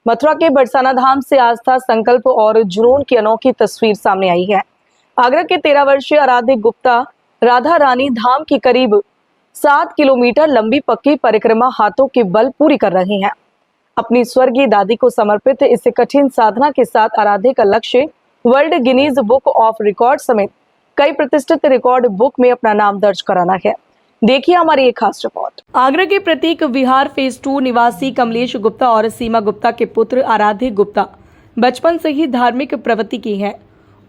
मथुरा के बरसाना धाम से आस्था, संकल्प और जुनून की अनोखी तस्वीर सामने आई है। आगरा के 13 वर्षीय आराध्य गुप्ता राधा रानी धाम की करीब 7 किलोमीटर लंबी पक्की परिक्रमा हाथों के बल पूरी कर रही हैं। अपनी स्वर्गीय दादी को समर्पित इस कठिन साधना के साथ आराध्य का लक्ष्य world Guinness book of record समेत कई प्रतिष्ठित रिकॉर्ड बुक में अपना नाम दर्ज कराना है। देखिए हमारी एक खास रिपोर्ट। आगरा के प्रतीक विहार फेज 2 निवासी कमलेश गुप्ता और सीमा गुप्ता के पुत्र आराध्य गुप्ता बचपन से ही धार्मिक प्रवृत्ति की है।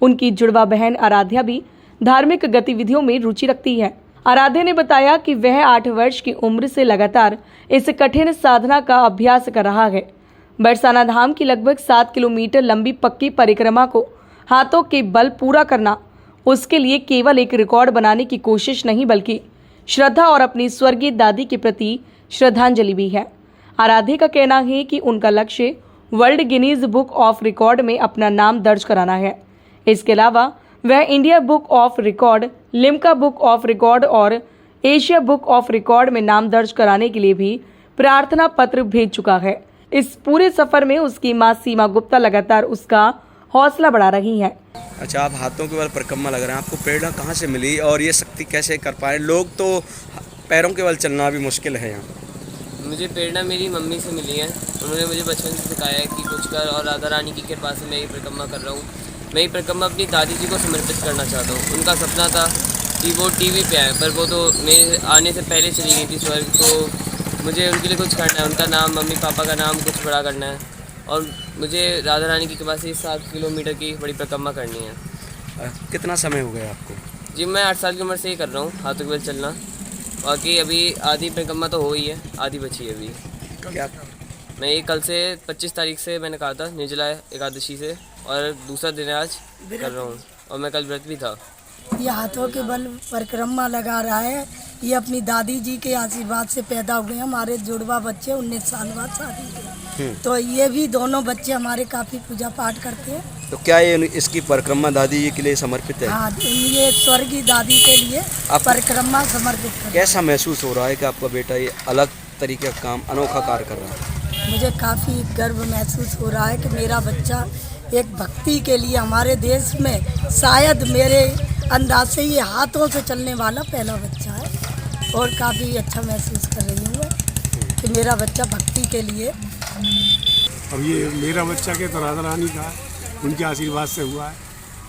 उनकी जुड़वा बहन आराध्या भी धार्मिक गतिविधियों में रुचि रखती है। आराध्या ने बताया कि वह 8 वर्ष की उम्र से लगातार इस कठिन साधना का अभ्यास कर रहा है। बरसाना धाम की लगभग 7 किलोमीटर लंबी पक्की परिक्रमा को हाथों के बल पूरा करना उसके लिए केवल एक रिकॉर्ड बनाने की कोशिश नहीं बल्कि श्रद्धा और अपनी स्वर्गीय दादी के प्रति श्रद्धांजलि भी है। आराध्या का कहना है कि उनका लक्ष्य world Guinness book of record में अपना नाम दर्ज कराना है। इसके अलावा वह India book of record, Limca book of record और एशिया बुक ऑफ रिकॉर्ड में नाम दर्ज कराने के लिए भी प्रार्थना पत्र भेज चुका है। इस पूरे सफर में उसकी मां सीमा गुप्ता लगातार उसका हौसला बढ़ा रही हैं। अच्छा, आप हाथों के बल परिक्रमा लग रहे हैं, आपको प्रेरणा कहाँ से मिली और ये शक्ति कैसे कर पाए? लोग तो पैरों के बल चलना भी मुश्किल है यहाँ। मुझे प्रेरणा मेरी मम्मी से मिली है। उन्होंने मुझे बचपन से सिखाया है कि कुछ कर, और राधा रानी की कृपा से मैं ये परिक्रमा कर रहा हूँ। मैं ये परिक्रमा अपनी दादी जी को समर्पित करना चाहता हूँ। उनका सपना था कि वो टीवी पे आए, पर वो तो मेरे आने से पहले चली गई थी स्वर्ग। तो मुझे उनके लिए कुछ करना है, उनका नाम, मम्मी पापा का नाम कुछ बड़ा करना है और मुझे राधा रानी की कृपा से 7 किलोमीटर की बड़ी परिक्रमा करनी है। कितना समय हो गया आपको? जी, मैं 8 साल की उम्र से ही कर रहा हूँ हाथों के बल चलना। बाकी अभी आधी परिक्रमा तो हो ही है, आधी बची है अभी। क्या? मैं ये कल से 25 तारीख से मैंने कहा था, निर्जला एकादशी से, और दूसरा दिन आज कर रहा हूँ और मैं कल व्रत भी था। ये हाथों के बल परिक्रमा लगा रहा है। ये अपनी दादी जी के आशीर्वाद से पैदा हुए हैं। हमारे जुड़वा बच्चे 19 साल बाद शादी के, तो ये भी दोनों बच्चे हमारे काफ़ी पूजा पाठ करते हैं। तो क्या ये इसकी परिक्रमा दादी जी के लिए समर्पित है? हाँ, ये स्वर्गीय दादी के लिए परिक्रमा समर्पित कर। कैसा महसूस हो रहा है कि आपका बेटा ये अलग तरीके का काम, अनोखा कार्य कर रहा है? मुझे काफ़ी गर्व महसूस हो रहा है कि मेरा बच्चा एक भक्ति के लिए हमारे देश में शायद मेरे अंदाज से ये हाथों से चलने वाला पहला बच्चा है, और काफ़ी अच्छा महसूस कर रही हूँ कि मेरा बच्चा भक्ति के लिए। अब ये मेरा बच्चा के तो राधा रानी का उनके आशीर्वाद से हुआ है।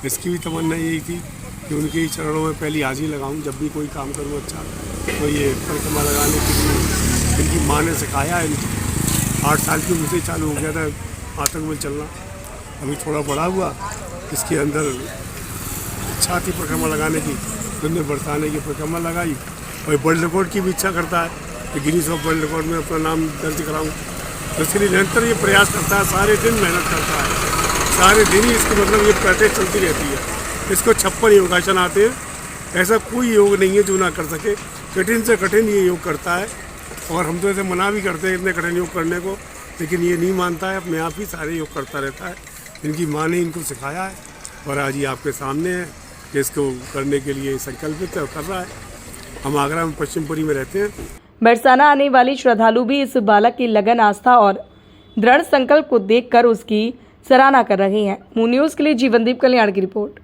इसकी भी तमन्ना यही थी कि उनके ही चरणों में पहली हाजिरी लगाऊं जब भी कोई काम करूं अच्छा। तो ये परिक्रमा लगाने के लिए इनकी माँ ने सिखाया है। 8 साल की उम्र से चालू हो गया था हाथों में चलना। अभी थोड़ा बड़ा हुआ, इसके अंदर इच्छा थी परिक्रमा लगाने की, तो हमने बरसाने की परिक्रमा लगाई। और वर्ल्ड रिकॉर्ड की भी इच्छा करता है कि गिनीज ऑफ वर्ल्ड रिकॉर्ड में अपना नाम दर्ज कराऊँ। तो इसके लिए निरंतर ये प्रयास करता है, सारे दिन मेहनत करता है, सारे दिन ही इसकी मतलब ये प्रैक्टिस चलती रहती है। इसको 56 योगासन आते हैं। ऐसा कोई योग नहीं है जो ना कर सके। कठिन से कठिन ये योग करता है, और हम तो ऐसे मना भी करते हैं इतने कठिन योग करने को, लेकिन ये नहीं मानता है, अपने आप ही सारे योग करता रहता है। इनकी माँ ने इनको सिखाया है, और आज ये आपके सामने है कि इसको करने के लिए संकल्पित है और कर रहा है। हम आगरा में पश्चिमपुरी में रहते हैं। बरसाना आने वाली श्रद्धालु भी इस बालक की लगन, आस्था और दृढ़ संकल्प को देखकर उसकी सराहना कर रहे हैं। मून न्यूज़ के लिए जीवनदीप कल्याण की रिपोर्ट।